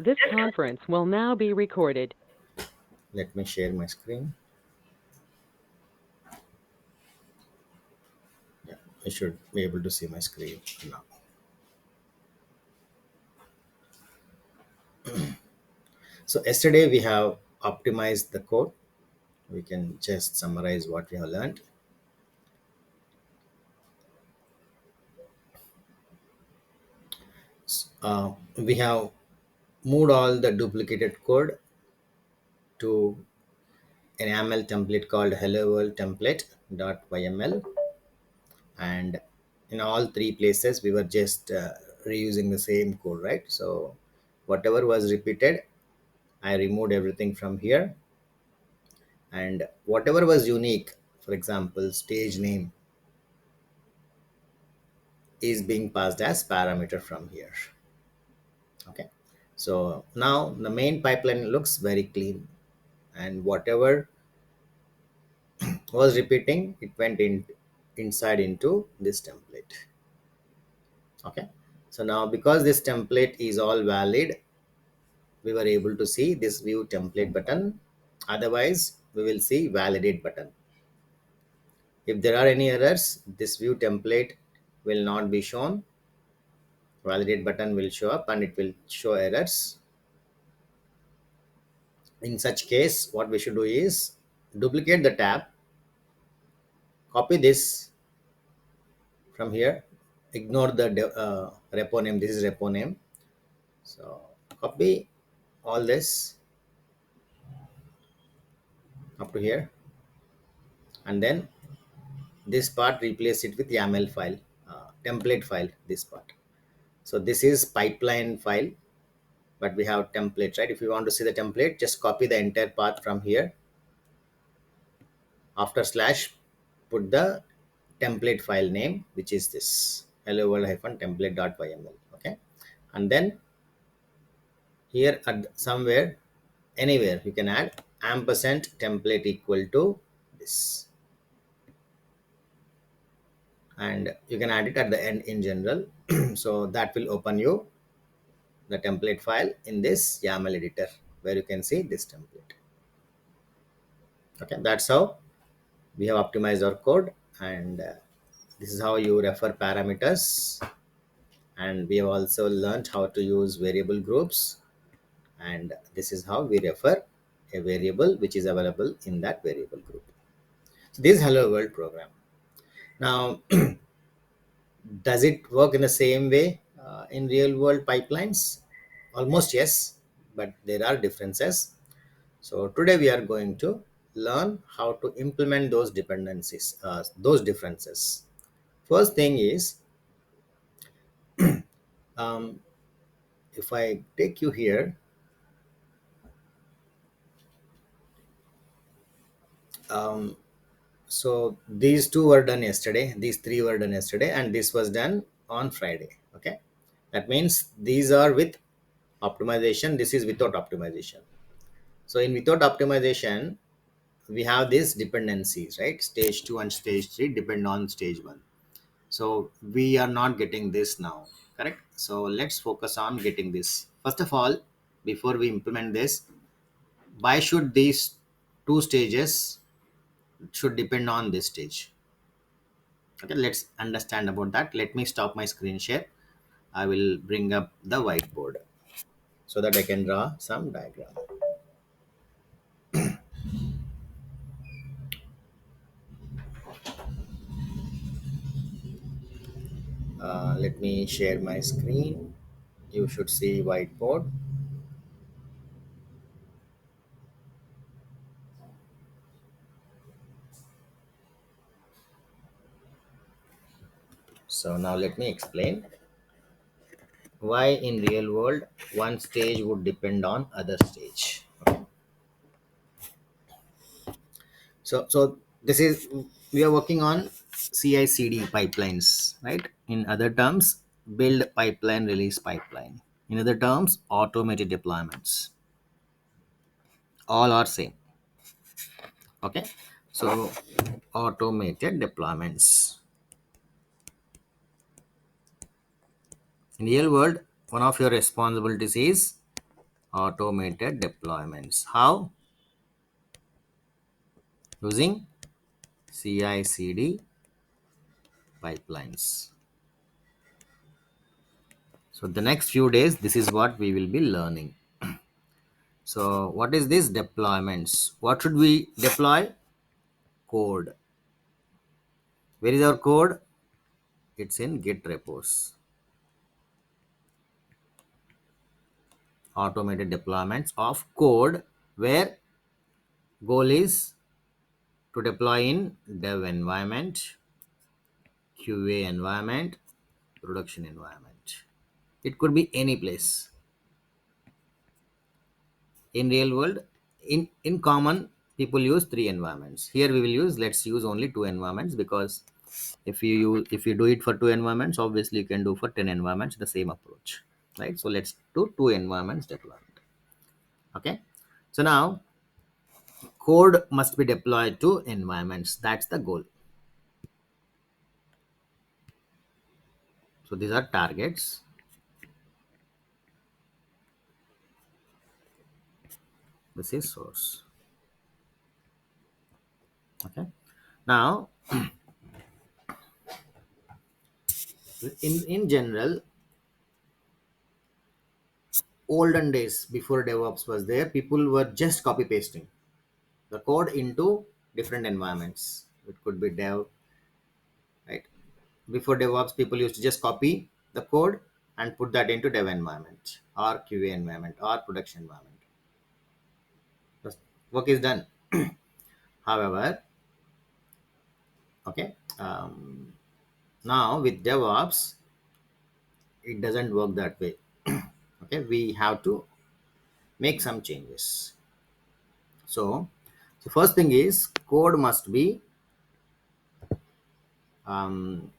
This conference will now be recorded. Let me share my screen. Yeah, I should be able to see my screen now. So yesterday we have optimized the code. We can just summarize what we have learned. We have moved all the duplicated code to an YAML template called hello world template.yml, and in all three places we were just reusing the same code, right? So whatever was repeated, I removed everything from here, and whatever was unique, for example stage name, is being passed as parameter from here. Okay, so now the main pipeline looks very clean, and whatever was repeating, it went in inside into this template. Okay, so now because this template is all valid, we were able to see this view template button. Otherwise we will see validate button. If there are any errors, this view template will not be shown. Validate button will show up and it will show errors. In such case, what we should do is duplicate the tab, copy this from here, ignore the repo name. This is repo name. So copy all this up to here, and then this part replace it with YAML file, template file, this part. So this is pipeline file, but we have template, right? If you want to see the template, just copy the entire path from here. After slash, put the template file name, which is this hello world template.yml. Okay, and then here at somewhere, anywhere, you can add ampersand template equal to this, and you can add it at the end in general. So that will open you the template file in this YAML editor, where you can see this template. Okay, that's how we have optimized our code, and this is how you refer parameters. And we have also learned how to use variable groups, and this is how we refer a variable which is available in that variable group. So this is hello world program. Now does it work in the same way in real world pipelines? Almost yes, but there are differences. So today we are going to learn how to implement those dependencies, those differences. First thing is, um, if I take you here, um, so these two were done yesterday, these three were done yesterday, and this was done on Friday. Okay, that means these are with optimization, this is without optimization. So in without optimization, we have these dependencies, right? Stage 2 and stage 3 depend on stage 1. So we are not getting this now, correct? So let's focus on getting this. First of all, before we implement this, why should these two stages should depend on this stage? Okay, let's understand about that. Let me stop my screen share. I will bring up the whiteboard so that I can draw some diagram. Let me share my screen. You should see whiteboard. So now let me explain why in real world one stage would depend on other stage. So this is, we are working on CI/CD pipelines, right? In other terms, build pipeline, release pipeline. In other terms, automated deployments. All are same. Okay, so automated deployments. In real world, one of your responsibilities is automated deployments. How? Using CI/CD pipelines. So the next few days, this is what we will be learning. So what is this deployments? What should we deploy? Code. Where is our code? It's in Git repos. Automated deployments of code where goal is to deploy in dev environment, QA environment, production environment. It could be any place. In real world, in common, people use three environments. Here we will use, let's use only two environments, because if you do it for two environments, obviously you can do for 10 environments the same approach, right? So let's do two environments deployment. Okay, so now code must be deployed to environments. That's the goal. So these are targets. This is source. Okay, now in general, olden days before DevOps was there, people were just copy pasting the code into different environments. It could be dev, right? Before DevOps, people used to just copy the code and put that into dev environment or QA environment or production environment. The work is done. However, okay, now with DevOps, it doesn't work that way. Okay, we have to make some changes. So the first thing is code must be um,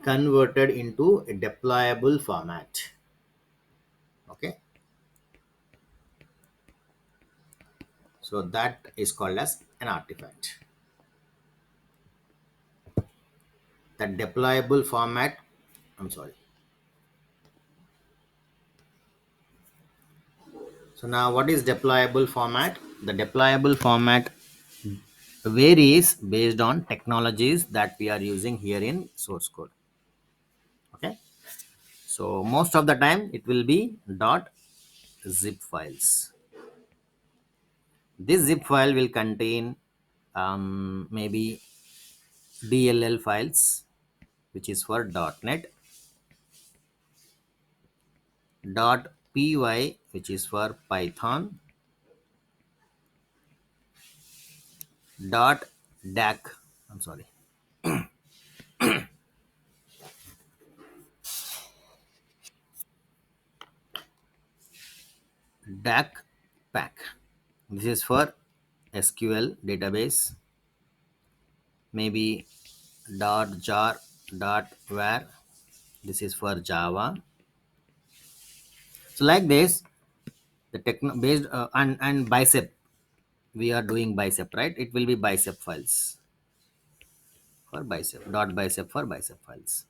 converted into a deployable format. Okay, so that is called as an artifact. That deployable format, I'm sorry. So now what is deployable format? The deployable format varies based on technologies that we are using here in source code. Okay, so most of the time it will be .zip files. This zip file will contain maybe DLL files, which is for .NET, .py, which is for Python, .dac, I'm sorry, DAC pack. This is for SQL database, maybe .jar, .var. This is for Java. So like this, the techno based and bicep. We are doing bicep, right? It will be bicep files for bicep. Bicep for bicep files.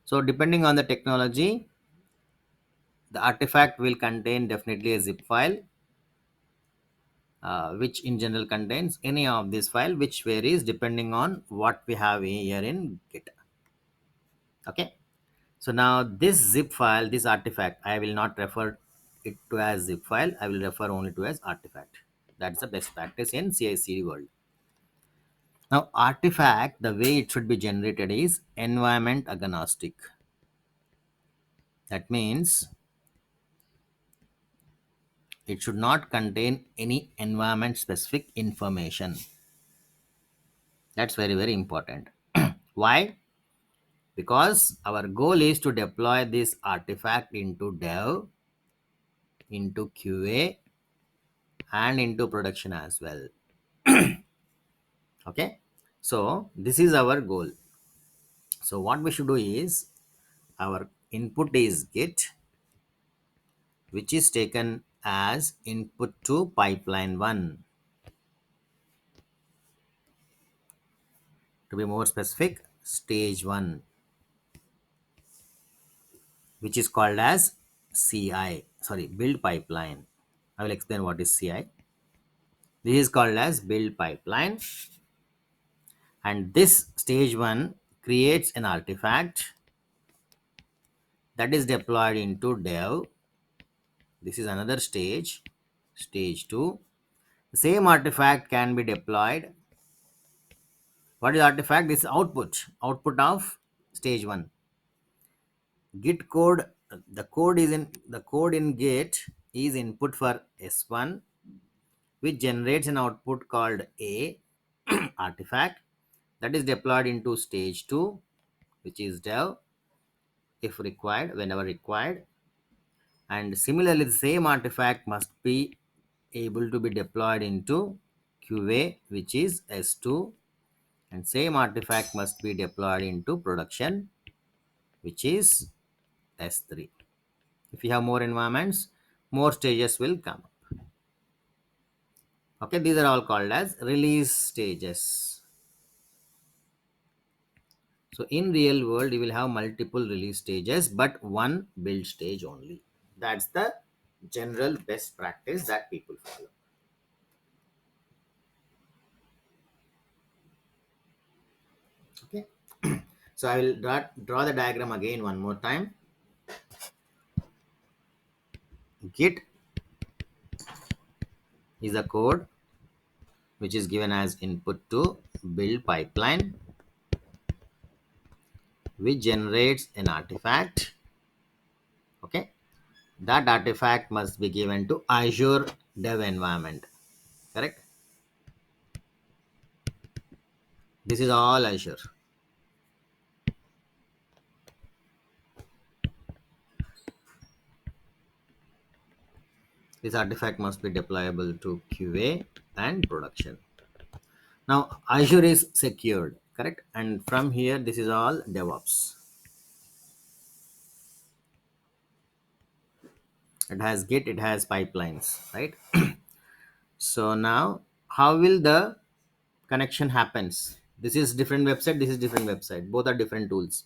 So depending on the technology, the artifact will contain definitely a zip file, which in general contains any of this file, which varies depending on what we have here in Git. Okay, so now this zip file, this artifact, I will not refer it to as zip file. I will refer only to as artifact. That's the best practice in CI/CD world. Now artifact, the way it should be generated is environment agnostic. That means it should not contain any environment specific information. That's very, very important. Why? Because our goal is to deploy this artifact into dev, into QA, and into production as well. Okay, so this is our goal. So what we should do is, our input is git, which is taken as input to pipeline 1. To be more specific, stage 1, which is called as CI, sorry, build pipeline. I will explain what is CI. This is called as build pipeline, and this stage 1 creates an artifact that is deployed into dev. This is another stage, stage 2. The same artifact can be deployed. What is artifact? This is output of stage 1. Git code, the code in Git is input for S1, which generates an output called a artifact that is deployed into stage 2, which is dev, if required, whenever required. And similarly, the same artifact must be able to be deployed into QA, which is S2, and same artifact must be deployed into production, which is S3. If you have more environments, more stages will come. Okay, these are all called as release stages. So in real world, you will have multiple release stages, but one build stage only. That's the general best practice that people follow. Okay. So I will draw the diagram again one more time. Git is a code which is given as input to build pipeline, which generates an artifact. Okay. That artifact must be given to Azure Dev environment. Correct? This is all Azure. This artifact must be deployable to QA and production. Now Azure is secured, correct? And from here, this is all DevOps. It has Git, it has pipelines, right? So now, how will the connection happens? This is different website, this is different website. Both are different tools.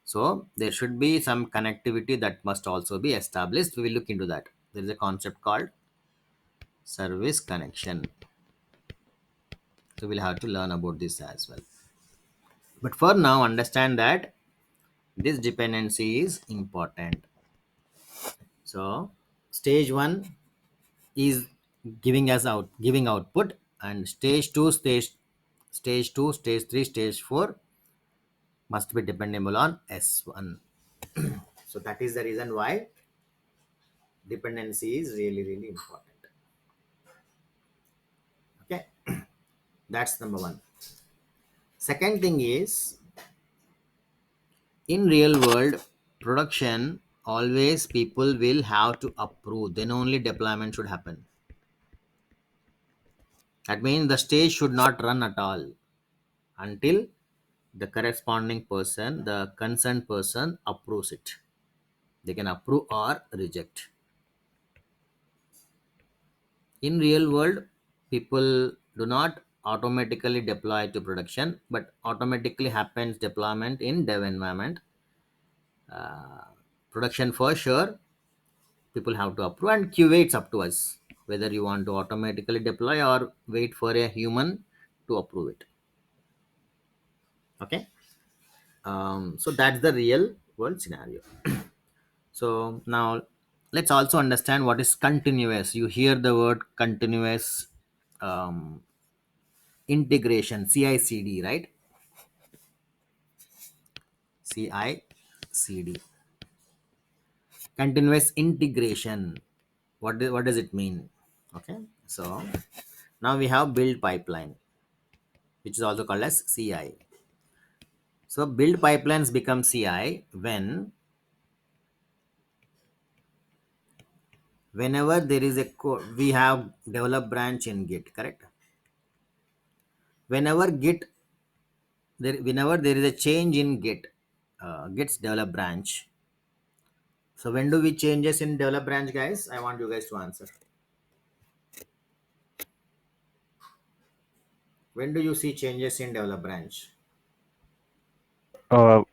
So there should be some connectivity that must also be established. We will look into that. There is a concept called service connection. So we'll have to learn about this as well. But for now, understand that this dependency is important. So stage 1 is giving output, and stage 2, stage 3, stage 4 must be dependable on S1. So that is the reason why dependency is really really important. Okay, that's number 1. Second thing is, in real world production, always people will have to approve, then only deployment should happen. That means the stage should not run at all until the corresponding person, the concerned person, approves it. They can approve or reject. In real world, people do not automatically deploy to production, but automatically happens deployment in dev environment. Production for sure, people have to approve, and QA it's up to us whether you want to automatically deploy or wait for a human to approve it. Okay. So that's the real world scenario. So now let's also understand what is continuous. You hear the word continuous um, integration, CI/CD, right? CI/CD, continuous integration. What does it mean? Okay, so now we have build pipeline, which is also called as CI. So build pipelines become CI whenever there is a code. We have develop branch in Git, correct? Whenever there is a change in Git's develop branch. So when do we changes in develop branch, guys? I want you guys to answer. When do you see changes in develop branch?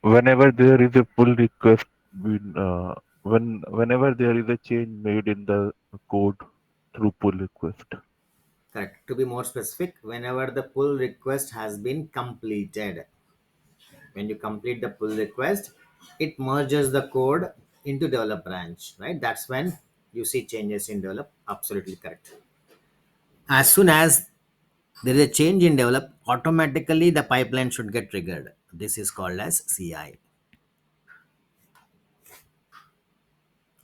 Whenever there is a pull request been Whenever there is a change made in the code through pull request. Correct. To be more specific, whenever the pull request has been completed, when you complete the pull request, it merges the code into develop branch, right? That's when you see changes in develop. Absolutely correct. As soon as there is a change in develop, automatically the pipeline should get triggered. This is called as CI.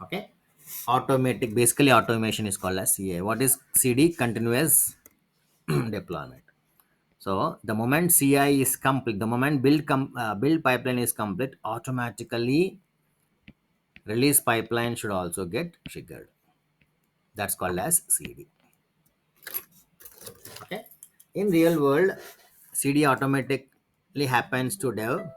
Okay. Automatic, basically automation is called as CI. What is CD? Continuous deployment. So the moment CI is complete, the moment build pipeline is complete, automatically release pipeline should also get triggered. That's called as CD. Okay. In real world, CD automatically happens to dev.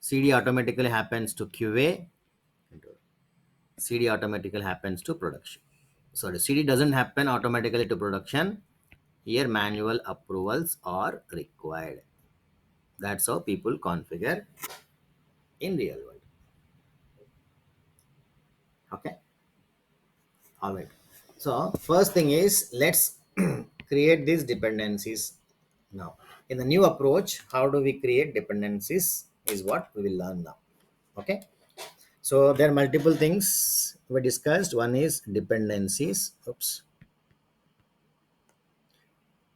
CD automatically happens to QA. CD automatically happens to production. So the CD doesn't happen automatically to production. Here manual approvals are required. That's how people configure in real world. Okay. All right. So first thing is let's create these dependencies now. In the new approach, how do we create dependencies is what we will learn now. Okay. So there are multiple things we discussed. One is dependencies. Oops.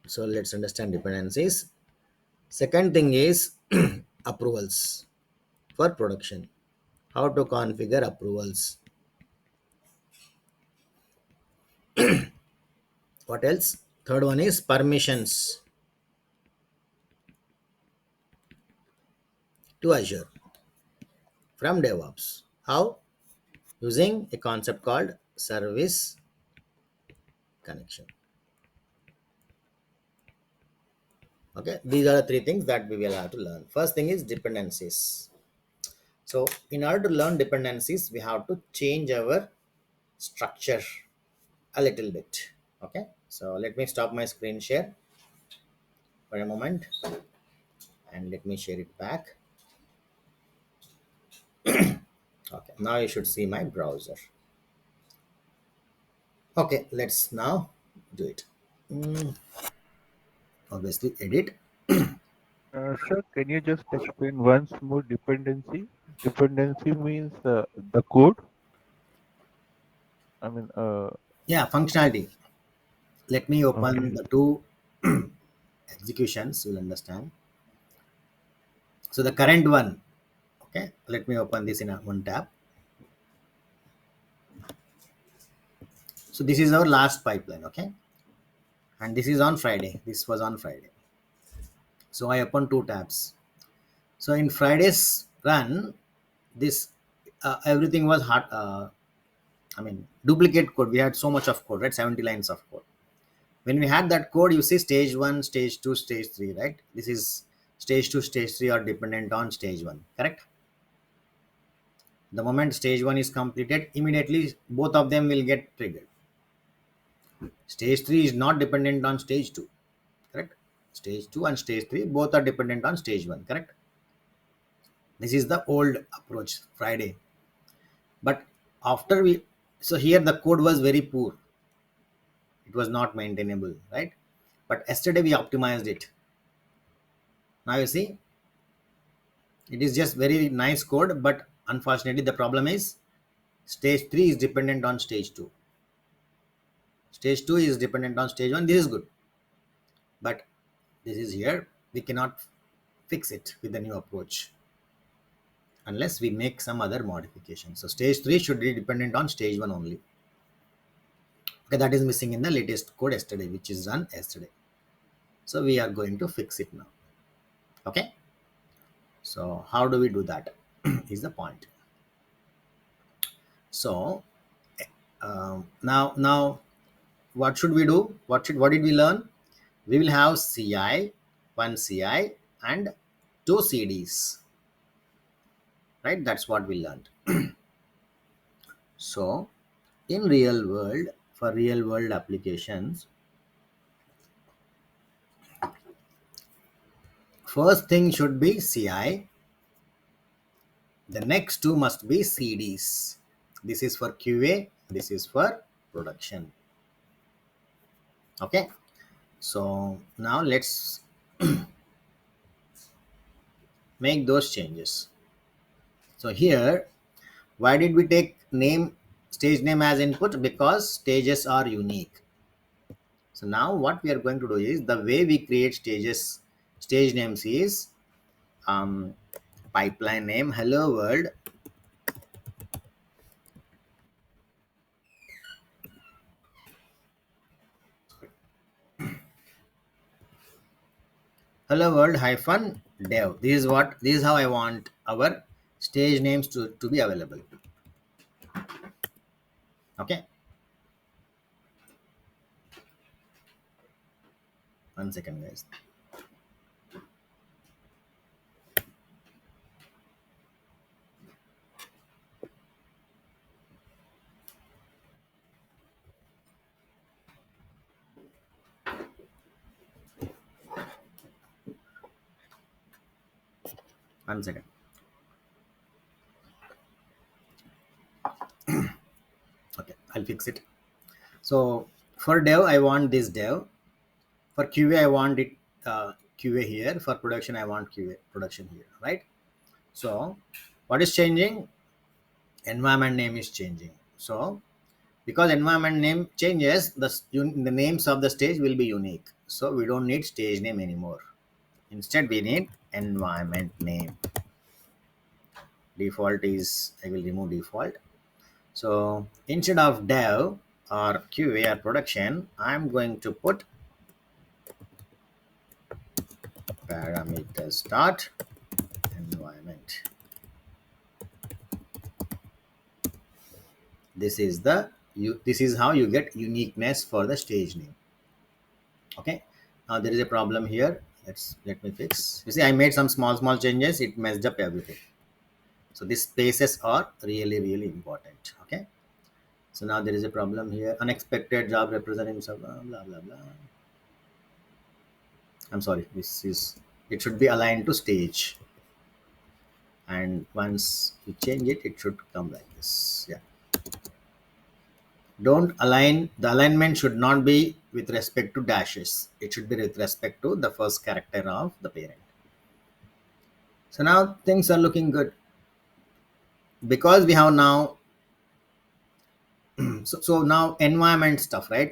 So let's understand dependencies. Second thing is approvals for production. How to configure approvals. What else? Third one is permissions to Azure from DevOps. How? Using a concept called service connection. Okay, these are the three things that we will have to learn. First thing is dependencies. So in order to learn dependencies, we have to change our structure a little bit. Okay, so let me stop my screen share for a moment and let me share it back. Okay, now you should see my browser. Okay, let's now do it. Mm, Obviously edit. Sir, can you just explain once more dependency? Dependency means the code. I mean, Yeah, functionality. Let me open okay. the two executions, you'll understand. So the current one, okay, let me open this in a one tab. So this is our last pipeline, okay, and this is on Friday. This was on Friday. So I open two tabs. So in Friday's run, this everything was hard. I mean, duplicate code. We had so much of code, right? 70 lines of code. When we had that code, you see stage one, stage two, stage three, right? This is stage two, stage three are dependent on stage one, correct? The moment stage one is completed, immediately both of them will get triggered. Stage 3 is not dependent on stage 2, correct? Stage 2 and stage 3 both are dependent on stage 1, correct? This is the old approach, Friday. But after we, so here the code was very poor, it was not maintainable, right? But yesterday we optimized it. Now you see, it is just very nice code, but unfortunately, the problem is stage 3 is dependent on stage 2. Stage 2 is dependent on stage 1. This is good, but this is here. We cannot fix it with the new approach unless we make some other modification. So stage 3 should be dependent on stage 1 only. Okay, that is missing in the latest code yesterday, which is run yesterday. So we are going to fix it now. Okay. So how do we do that is the point. So now what should we do? What did we learn? We will have CI, one CI and two CDs, right? That's what we learned. So in real world, for real world applications, first thing should be CI, The next two must be CDs. This is for QA, this is for production. Okay, so now let's make those changes. So here, why did we take stage name as input? Because stages are unique. So now what we are going to do is, the way we create stage names is, um, pipeline name hello world. Hello world hyphen dev. This is how I want our stage names to be available. Okay, one second guys. One second. Okay, I'll fix it. So for dev, I want this dev. For QA, I want it QA here. For production, I want QA production here, right? So what is changing? Environment name is changing. So because environment name changes, the names of the stage will be unique. So we don't need stage name anymore. Instead, we need environment name. Default is, I will remove default. So instead of dev or QA or production, I'm going to put parameters dot environment. This is how you get uniqueness for the stage name. Okay, now there is a problem here. Let me fix. You see, I made some small changes. It messed up everything. So these spaces are really important. Okay, so now there is a problem here. Unexpected job representing some blah blah blah. I'm sorry, it should be aligned to stage, and once you change it, it should come like this. Yeah, don't align, the alignment should not be with respect to dashes, it should be with respect to the first character of the parent. So now things are looking good, because we have now so now environment stuff, right?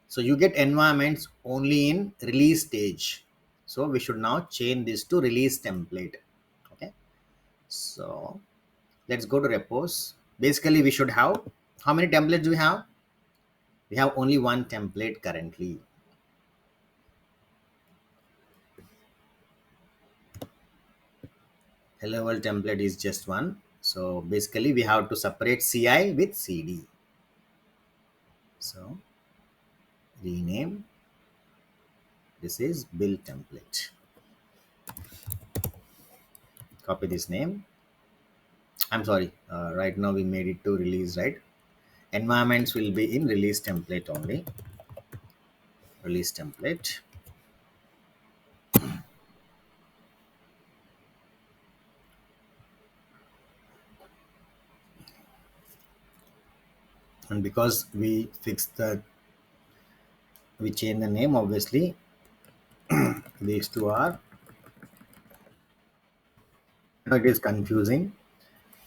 So you get environments only in release stage, so we should now change this to release template. Okay, so let's go to repos. Basically we should have, how many templates do we have? We have only one template currently. Hello world template is just one. So basically we have to separate CI with CD. So rename, this is build template. Copy this name. I'm sorry, right now we made it to release, right? Environments will be in release template only. Release template. And because we change the name, obviously these two are, it is confusing.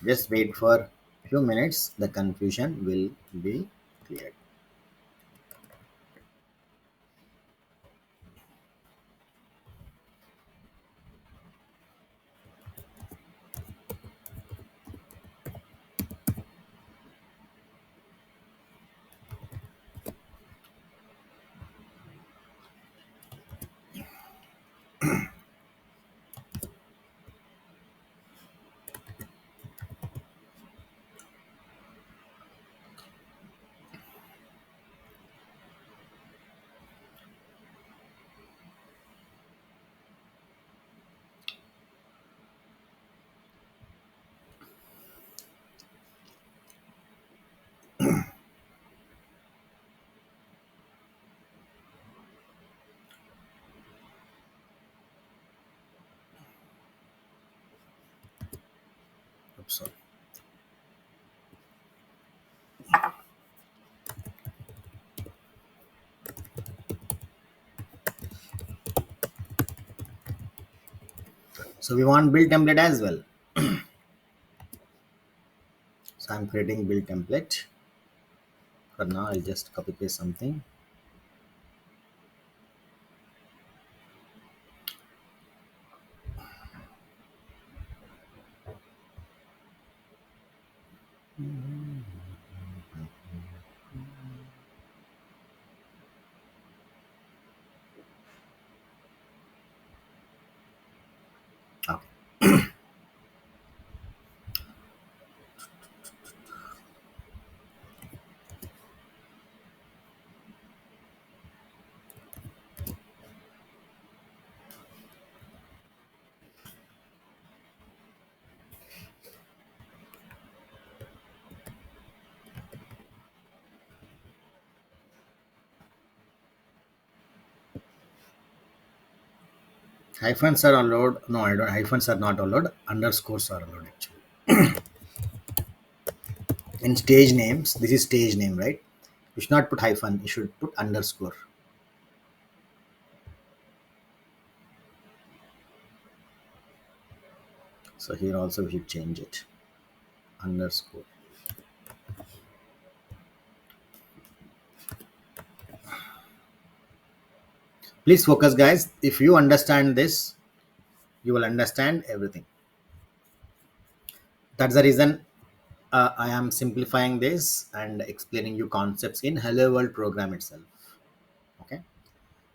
Just wait for few minutes, the confusion will be cleared. So we want build template as well. So I'm creating build template. For now, I'll just copy paste something. Okay. Hyphens are allowed. No, I don't. Hyphens are not allowed. Underscores are allowed actually. In stage names, this is stage name, right? You should not put hyphen. You should put underscore. So here also we should change it. Underscore. Please focus, guys. If you understand this, you will understand everything. That's the reason I am simplifying this and explaining you concepts in Hello World program itself. Okay.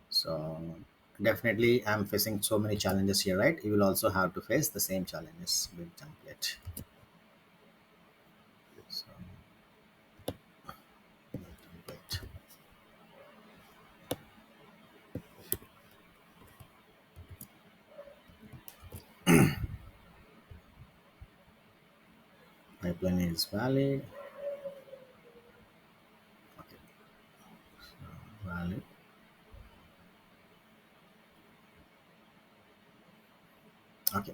So definitely I'm facing so many challenges here, right? You will also have to face the same challenges with template. So, template. Pipeline is valid. Okay. So, valid. Okay.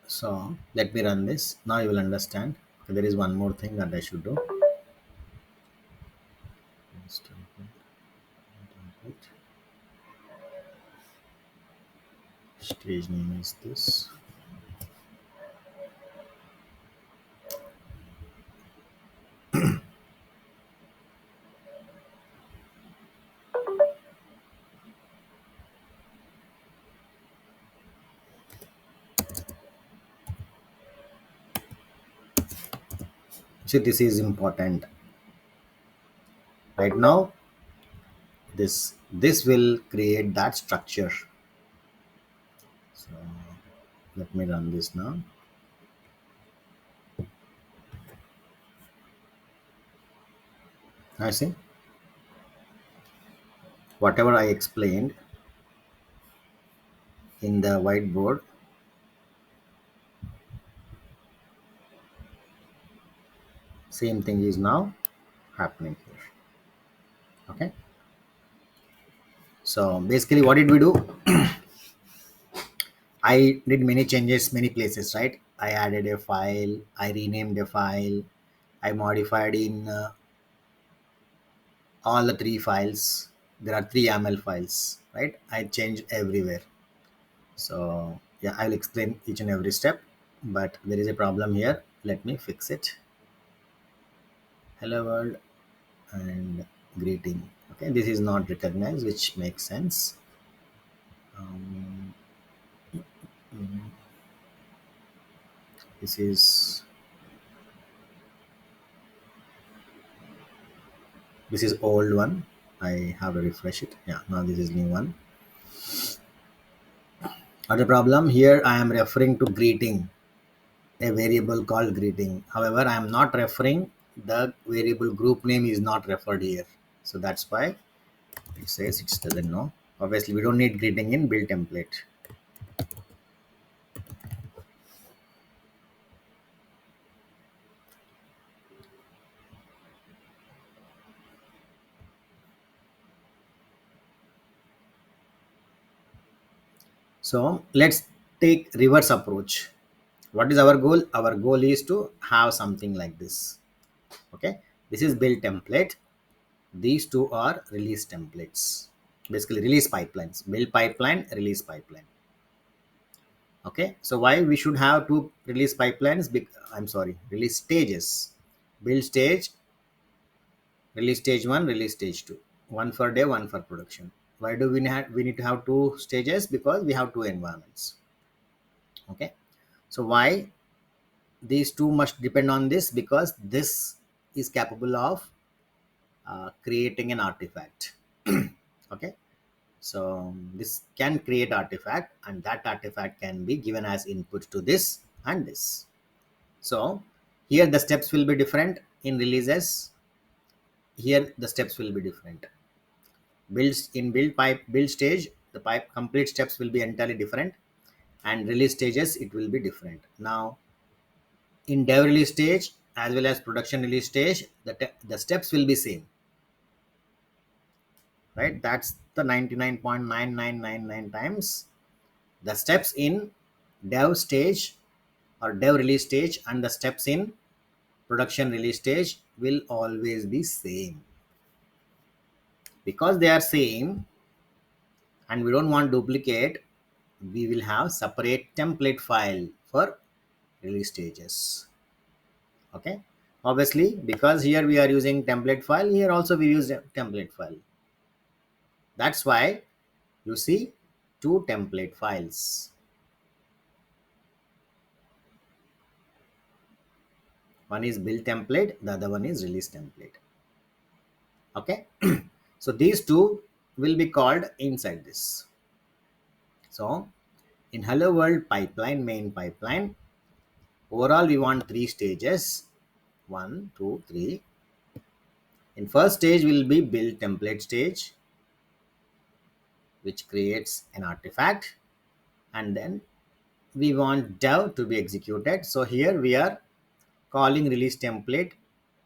So let me run this. Now you will understand. Okay, there is one more thing that I should do. Template. Stage name is this. See, this is important. Right now, this will create that structure. So let me run this now. I see whatever I explained in the whiteboard, same thing is now happening here. Okay. So basically, what did we do? I did many changes, many places, right? I added a file, I renamed a file, I modified in all the three files. There are three YAML files, right? I changed everywhere. So yeah, I'll explain each and every step, but there is a problem here. Let me fix it. Hello world and greeting. Okay, this is not recognized, which makes sense. Um, this is old one. I have to refresh it. Yeah, now this is new one. Other problem here, I am referring to greeting, a variable called greeting. However, I am not referring, the variable group name is not referred here. So that's why it says it doesn't know. Obviously, we don't need greeting in build template. So let's take reverse approach. What is our goal? Our goal is to have something like this. Okay, this is build template. These two are release templates, basically release pipelines. Build pipeline, release pipeline. Okay, so why we should have two release pipelines? I'm sorry, release stages. Build stage, release stage 1, release stage 2. One for dev, one for production. Why do we need to have two stages? Because we have two environments. Okay, so why these two must depend on this? Because this is capable of creating an artifact. Okay, so this can create artifact, and that artifact can be given as input to this and this. So here the steps will be different in releases. Here the steps will be different. Builds in build stage, the pipe complete steps will be entirely different, and release stages it will be different. Now in dev release stage as well as production release stage, the steps will be same, right? That's the 99.9999 times the steps in dev stage or dev release stage, and the steps in production release stage will always be same. Because they are same and we don't want duplicate, we will have separate template file for release stages. Okay, obviously because here we are using template file, here also we use a template file. That's why you see two template files. One is build template, the other one is release template. Okay, so these two will be called inside this. So in hello world pipeline, main pipeline, overall we want three stages. 1, 2, 3. In first stage will be build template stage, which creates an artifact, and then we want dev to be executed. So here we are calling release template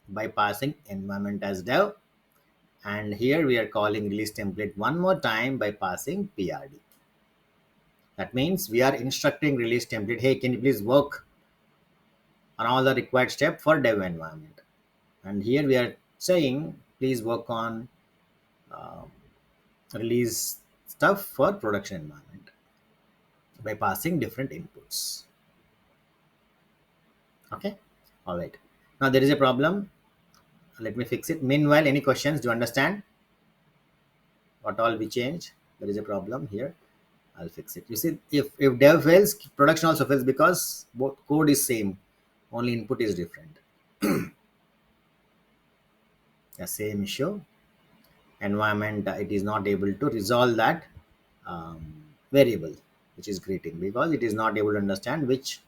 by passing environment as dev, and here we are calling release template one more time by passing prd. That means we are instructing release template, hey, can you please work on all the required step for dev environment. And here we are saying please work on uh, release stuff for production environment by passing different inputs. Okay, all right, now there is a problem. Let me fix it. Meanwhile, any questions? Do you understand what all we change? There is a problem here. I'll fix it. You see, if dev fails, production also fails because both code is same, only input is different. The same issue. Environment, it is not able to resolve that variable which is greeting, because it is not able to understand which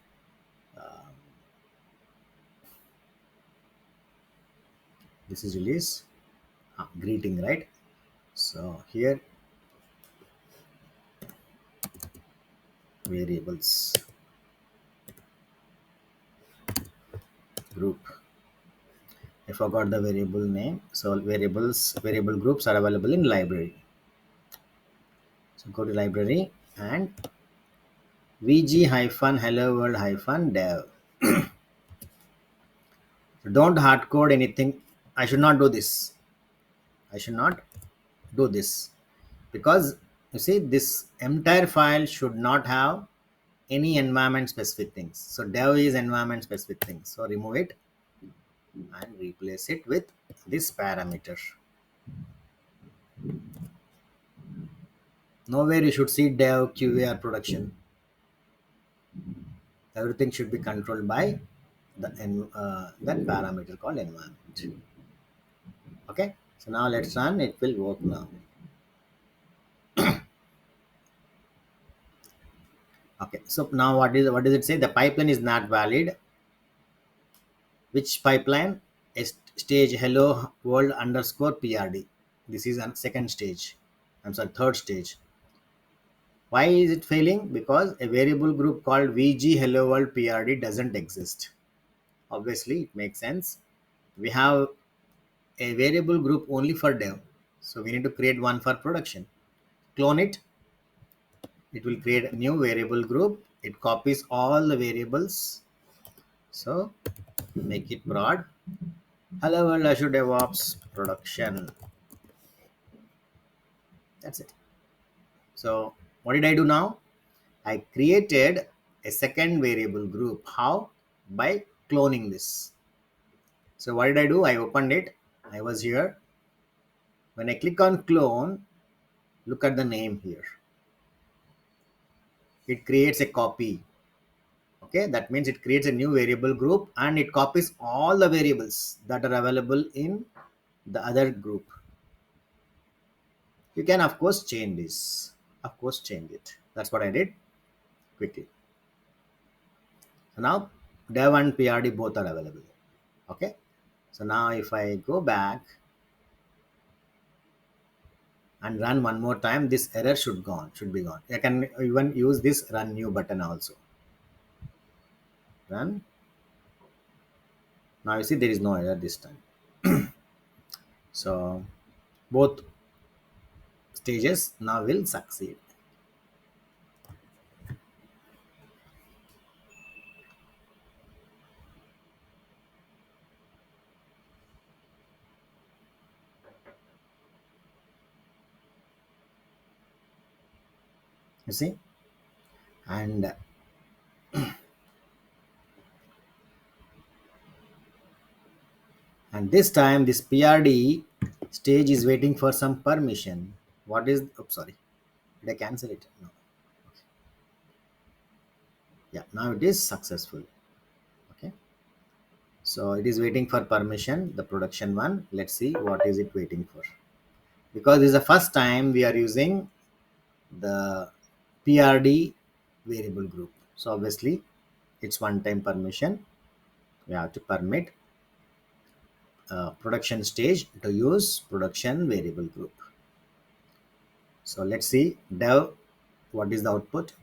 this is release greeting, right? So here variables group, I forgot the variable name. So variable groups are available in library. So go to library and vg hyphen hello world hyphen dev. So don't hard code anything. I should not do this. I should not do this, because you see this entire file should not have any environment specific things. So dev is environment specific things. So remove it and replace it with this parameter. Nowhere you should see dev, QA or production. Everything should be controlled by that parameter called environment. Okay, so now let's run. It will work now. Okay, so now what does it say? The pipeline is not valid. Which pipeline? Stage hello world underscore prd. This is a second stage. I'm sorry, third stage. Why is it failing? Because a variable group called vg hello world prd doesn't exist. Obviously it makes sense. We have a variable group only for dev, so we need to create one for production. Clone it. It will create a new variable group it copies all the variables. So make it broad. Hello world Azure DevOps production. That's it. So what did I do now? I created a second variable group. How? By cloning this. So what did I do? I opened it. I was here. When I click on clone, look at the name here. It creates a copy. Okay, that means it creates a new variable group and it copies all the variables that are available in the other group. You can of course change this. Of course, change it. That's what I did quickly. So now dev and PRD both are available. Okay. So now if I go back and run one more time, this error should be gone. I can even use this run new button also. Run. Now you see there is no error this time. So both stages now will succeed. You see, and this time this PRD stage is waiting for some permission. What is? Oh, sorry, did I cancel it? No. Yeah, now it is successful. Okay, so it is waiting for permission. The production one. Let's see what is it waiting for. Because this is the first time we are using the PRD variable group. So obviously it's one time permission. We have to permit production stage to use production variable group. So let's see dev, what is the output?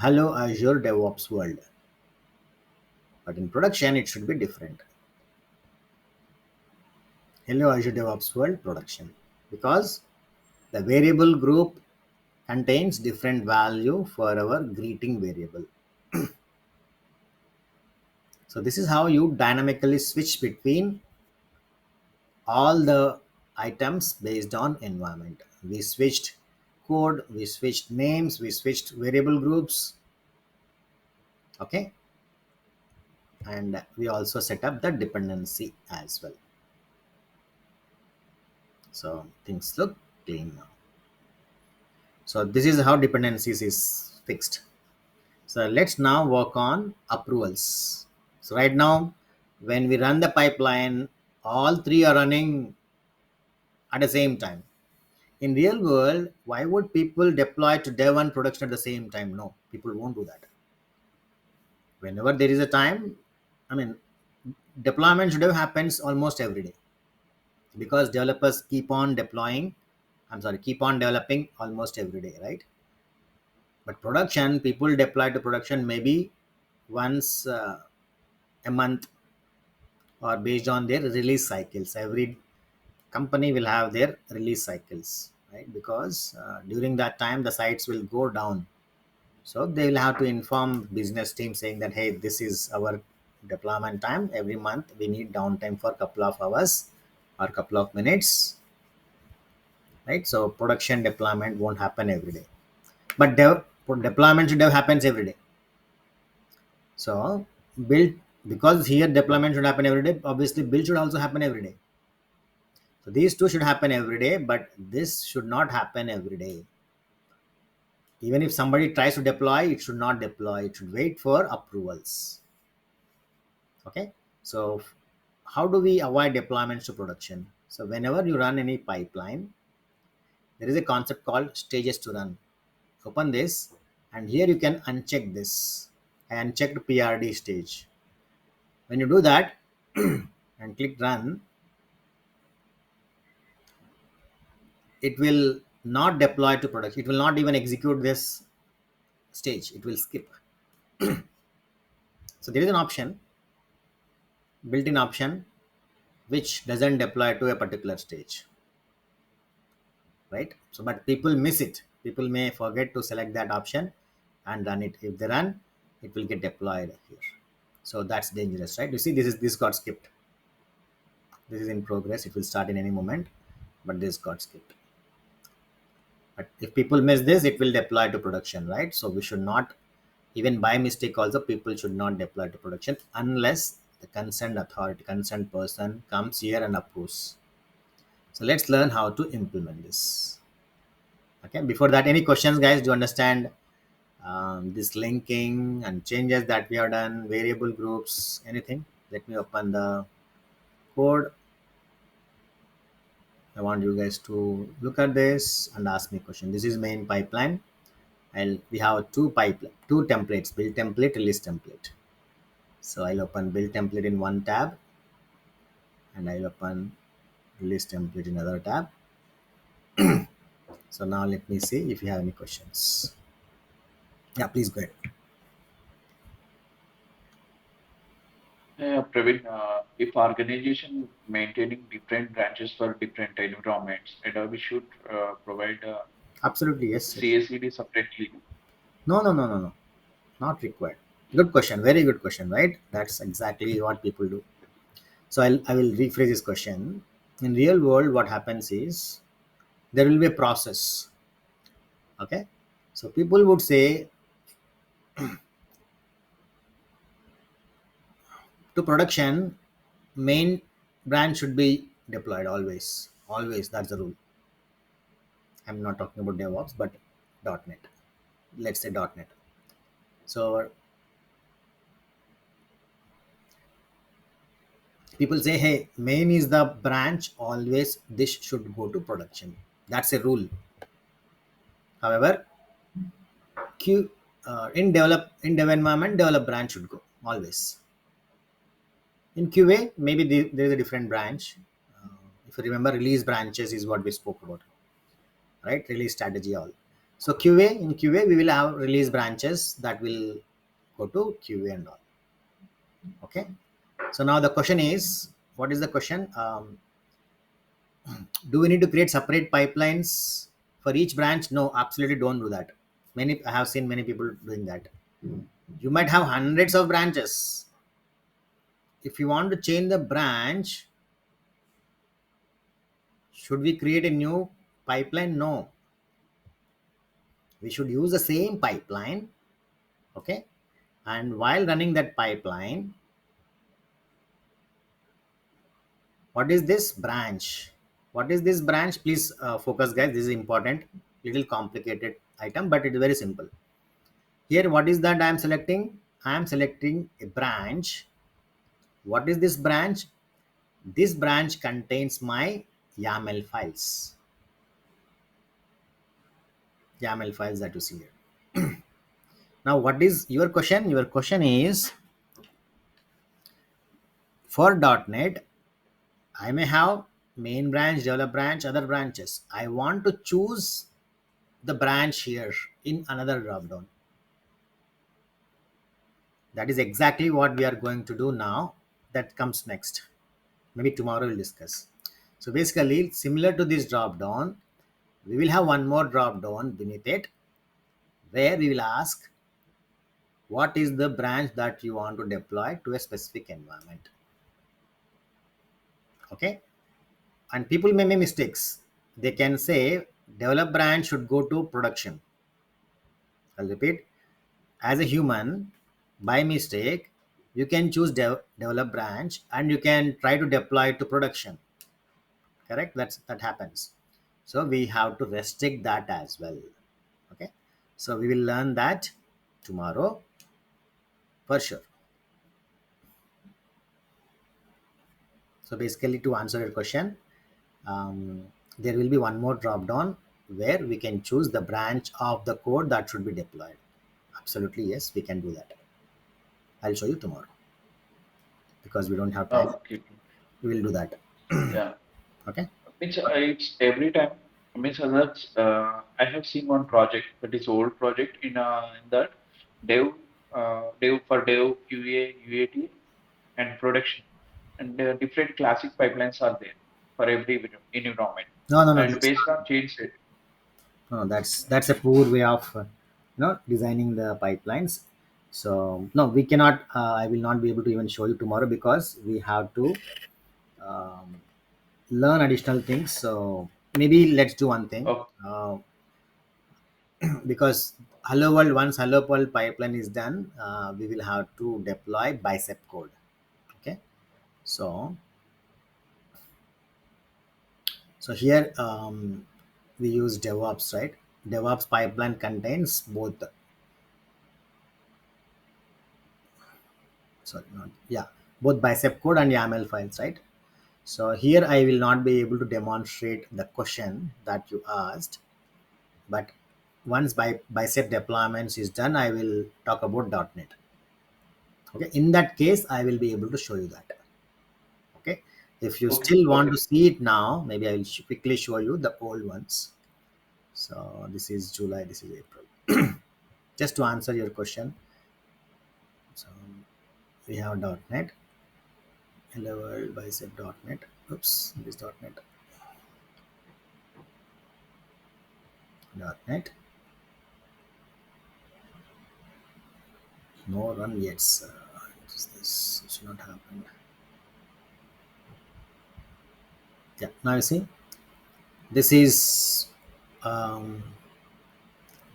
Hello Azure DevOps world. But in production it should be different. Hello Azure DevOps world production. Because the variable group contains different value for our greeting variable. So this is how you dynamically switch between all the items based on environment. We switched code, we switched names, we switched variable groups. Okay. And we also set up the dependency as well. So things look clean now. So this is how dependencies is fixed. So let's now work on approvals. So right now, when we run the pipeline, all three are running at the same time. In real world, why would people deploy to dev and production at the same time? No, people won't do that. Whenever there is a time, I mean, deployment should have happens almost every day because developers keep on deploying. I'm sorry, keep on developing almost every day, right? But production, people deploy to production maybe once a month or based on their release cycles. Every company will have their release cycles, right? Because during that time, the sites will go down. So they will have to inform business team saying that, hey, this is our deployment time. Every month we need downtime for a couple of hours or a couple of minutes, right? So production deployment won't happen every day, but deployment should have happens every day. So build, because here deployment should happen every day, obviously build should also happen every day. So these two should happen every day, but this should not happen every day. Even if somebody tries to deploy, it should not deploy. It should wait for approvals. Okay. So how do we avoid deployments to production? So whenever you run any pipeline, there is a concept called stages to run. Open this, and here you can uncheck this. I unchecked PRD stage. When you do that and click run, it will not deploy to production. It will not even execute this stage. It will skip. So there is an option, built-in option, which doesn't deploy to a particular stage, right? So but people miss it. People may forget to select that option and run it. If they run, it will get deployed here. So that's dangerous, right? You see, this got skipped. This is in progress. It will start in any moment, but this got skipped. But if people miss this, it will deploy to production, right? So we should not, even by mistake also, people should not deploy to production unless the concerned authority, concerned person comes here and approves. So let's learn how to implement this. Okay. Before that, any questions, guys? Do you understand this linking and changes that we have done, variable groups, anything? Let me open the code. I want you guys to look at this and ask me a question. This is main pipeline, and we have two templates: build template, release template. So I'll open build template in one tab, and I'll open release template in another tab. So now let me see if you have any questions. Yeah, please go ahead. Praveen, if organization maintaining different branches for different environments, Adobe should provide Absolutely, yes, yes. CACD separately. No, no, no, no, no, not required. Good question, very good question, right? That's exactly what people do. So I will rephrase this question. In real world, what happens is there will be a process. Okay, so people would say to production, main branch should be deployed always. Always, that's the rule. I'm not talking about DevOps, but .NET. Let's say .NET. So people say, hey, main is the branch. Always, this should go to production. That's a rule. However, Q in dev environment, develop branch should go always. In QA, maybe there is a different branch. If you remember, release branches is what we spoke about, right? Release strategy, all. So in QA, we will have release branches that will go to QA and all. Okay. So now the question is, what is the question? Do we need to create separate pipelines for each branch? No, absolutely don't do that. I have seen many people doing that. You might have hundreds of branches. If you want to change the branch, should we create a new pipeline? No, we should use the same pipeline. Okay, and while running that pipeline, what is this branch? What is this branch? Please focus, guys. This is important. Little complicated item, but it is very simple. Here, what is that I am selecting? I am selecting a branch. What is this branch? This branch contains my YAML files. YAML files that you see here. Now, what is your question? Your question is, for .NET, I may have main branch, develop branch, other branches. I want to choose the branch here in another dropdown. That is exactly what we are going to do now. That comes next. Maybe tomorrow we'll discuss. So basically, similar to this dropdown, we will have one more dropdown beneath it where we will ask what is the branch that you want to deploy to a specific environment. Okay, and people may make mistakes. They can say develop branch should go to production. I'll repeat. As a human, by mistake, you can choose develop branch and you can try to deploy it to production. Correct? That happens. So we have to restrict that as well. Okay. So we will learn that tomorrow for sure. So basically, to answer your question, there will be one more drop down where we can choose the branch of the code that should be deployed. Absolutely, yes, we can do that. I'll show you tomorrow because we don't have time. Okay. We will do that. Yeah. Okay. Means it's every time. Means that's I have seen one project that is old project in that dev dev for dev QA UAT and production and different classic pipelines are there for every environment No, no, no. and based on change set. No, that's a poor way of designing the pipelines. So no, we cannot. I will not be able to even show you tomorrow because we have to um, learn additional things. So maybe let's do one thing. Oh, Because hello world, once hello world pipeline is done, we will have to deploy bicep code. Okay, so here we use DevOps, right? DevOps pipeline contains both, sorry, not, yeah, both bicep code and YAML files, right? So here I will not be able to demonstrate the question that you asked, but once bicep deployments is done, I will talk about .NET. Okay, in that case, I will be able to show you that. Okay, if you okay, still want okay. to see it now, maybe I will quickly show you the old ones. So this is July, this is April. Just to answer your question, so we have .NET, hello world bicep .NET. Oops, this .NET. No run yet. What is this? It should not happen. Yeah, now you see, this is um,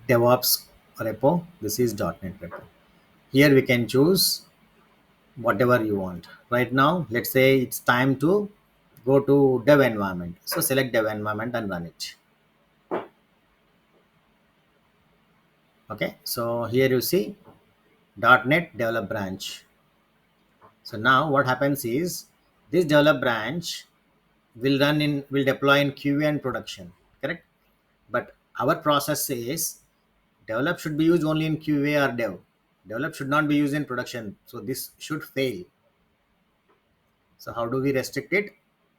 DevOps repo. This is .NET repo. Here we can choose whatever you want. Right now, let's say it's time to go to dev environment. So select dev environment and run it. Okay, so here you see .NET develop branch. So now what happens is this develop branch will deploy in QA and production, correct? But our process says develop should be used only in QA or dev. Develop should not be used in production. So this should fail. So how do we restrict it?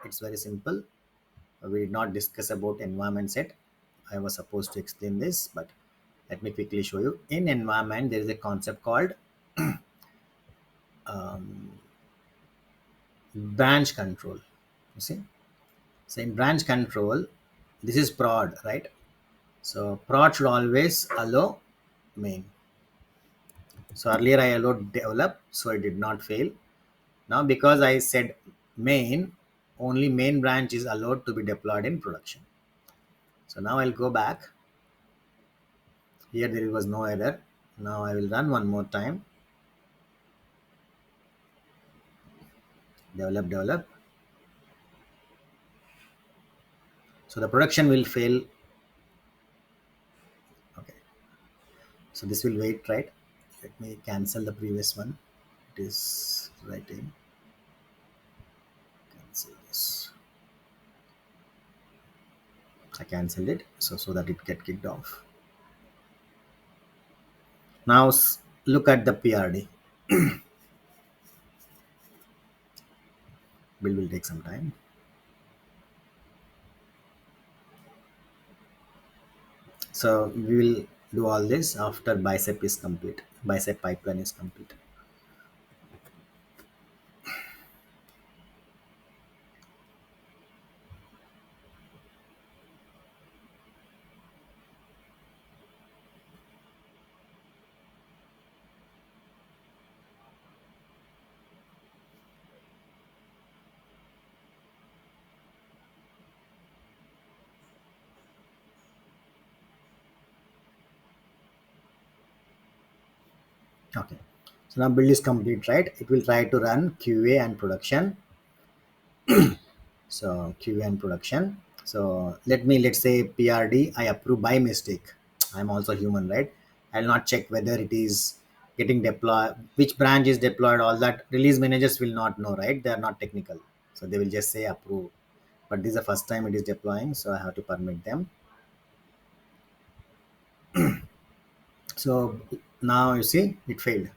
It's very simple. We did not discuss about environment set. I was supposed to explain this, but let me quickly show you. In environment, there is a concept called um, branch control. You see, so in branch control, this is prod, right? So prod should always allow main. So earlier I allowed develop, so it did not fail. Now because I said main, only main branch is allowed to be deployed in production. So now I'll go back. Here there was no error. Now I will run one more time. Develop. So the production will fail. Okay. So this will wait, right? Let me cancel the previous one. It is writing. Cancel this. I cancelled it so that it get kicked off. Now look at the PRD. Build will take some time. So we will do all this after bicep is complete. Bicep pipeline is complete. Okay. So now build is complete, right? It will try to run QA and production. So QA and production. So let's say PRD I approve by mistake. I'm also human, right? I'll not check whether it is getting deployed, which branch is deployed, all that release managers will not know, right? They are not technical. So they will just say approve. But this is the first time it is deploying, so I have to permit them. So now you see it failed.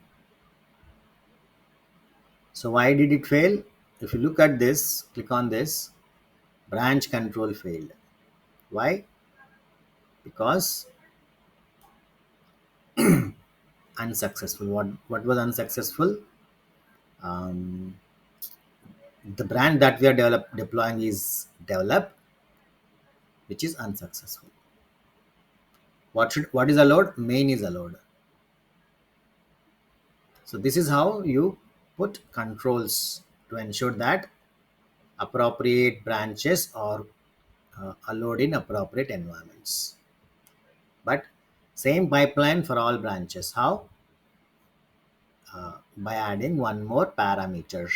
So why did it fail? If you look at this, click on this, branch control failed. Why? Because unsuccessful. What was unsuccessful? Um, the branch that we are deploying is develop, which is unsuccessful. What is allowed? Main is allowed. So this is how you put controls to ensure that appropriate branches are allowed in appropriate environments. But same pipeline for all branches. How? By adding one more parameter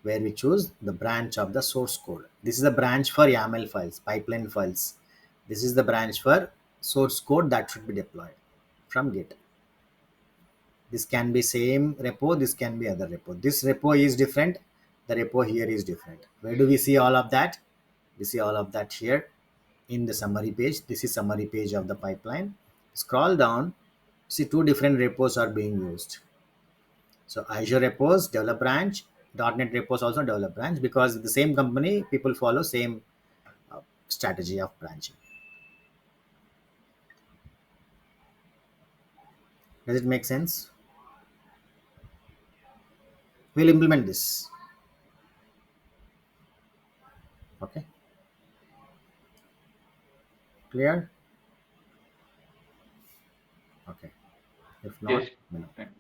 where we choose the branch of the source code. This is a branch for YAML files, pipeline files. This is the branch for source code that should be deployed from Git. This can be same repo, this can be other repo. This repo is different, the repo here is different. Where do we see all of that? We see all of that here in the summary page. This is summary page of the pipeline. Scroll down, see two different repos are being used. So Azure repos, develop branch, .NET repos also develop branch, because the same company, people follow same strategy of branching. Does it make sense? We'll implement this. Okay, clear? Okay. If not, Yes. no. Thank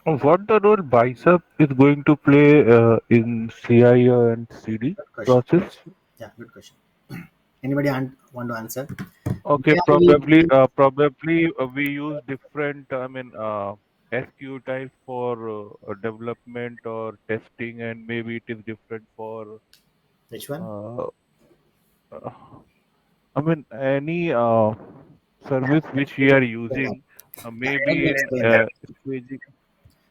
What the role bicep is going to play in CI and CD Good question. process? Yeah, good question. Anybody want to answer? Okay, Why are we probably, we use different, SQ types for development or testing, and maybe it is different for, which one? uh, uh, any service which we are using, Yeah, let me maybe in explain that. staging.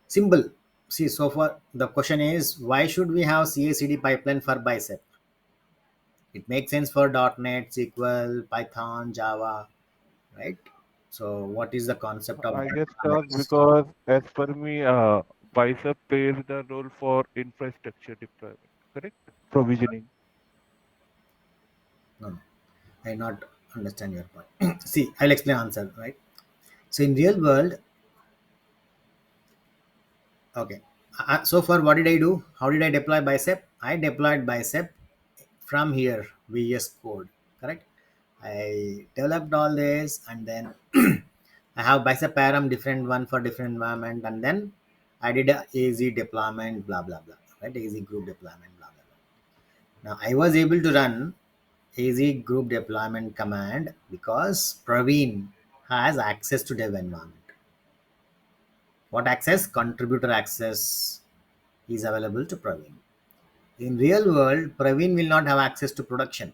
Simple. See, so far the question is, why should we have CI/CD pipeline for bicep? It makes sense for .NET, SQL, Python, Java, right? So what is the concept of I that? guess because as per me, bicep plays the role for infrastructure deployment, correct? Provisioning. No, no, I not understand your point. See, I'll explain answer, right? So in real world, okay. So far, what did I do? How did I deploy bicep? I deployed bicep from here, VS Code, correct? I developed all this, and then I have bicep param different one for different environment, and then I did a AZ deployment, blah blah blah, right? AZ group deployment, blah blah blah. Now I was able to run AZ group deployment command because Praveen has access to dev environment. What access? Contributor access is available to Praveen. In real world, Praveen will not have access to production.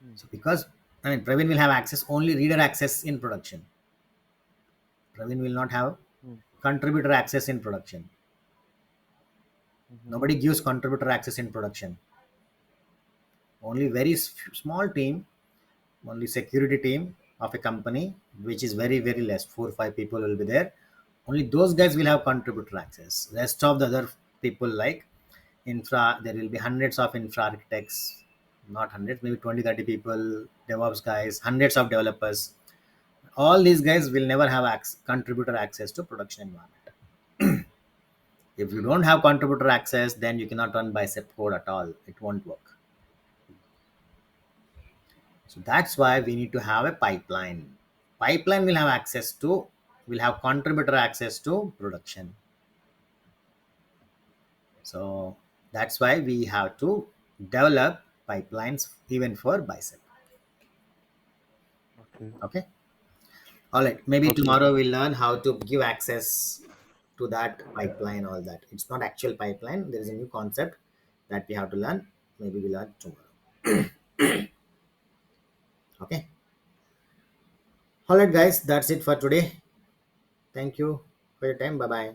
Hmm. So because Praveen will have access only reader access in production. Praveen will not have Hmm. contributor access in production. Mhm. Nobody gives contributor access in production. Only very small team, only security team of a company, which is very very less. 4 or 5 people will be there. Only those guys will have contributor access. Rest of the other people like infra, there will be hundreds of infra architects, not hundreds, maybe 20, 30 people, DevOps guys, hundreds of developers. All these guys will never have contributor access to production environment. If you don't have contributor access, then you cannot run bicep code at all. It won't work. So that's why we need to have a pipeline. Pipeline will have contributor access to production. So that's why we have to develop pipelines even for bicep. Okay. Okay. All right. Maybe Okay. tomorrow we'll learn how to give access to that pipeline, all that. It's not actual pipeline. There is a new concept that we have to learn. Maybe we'll learn tomorrow. Okay. All right, guys. That's it for today. Thank you for your time. Bye bye.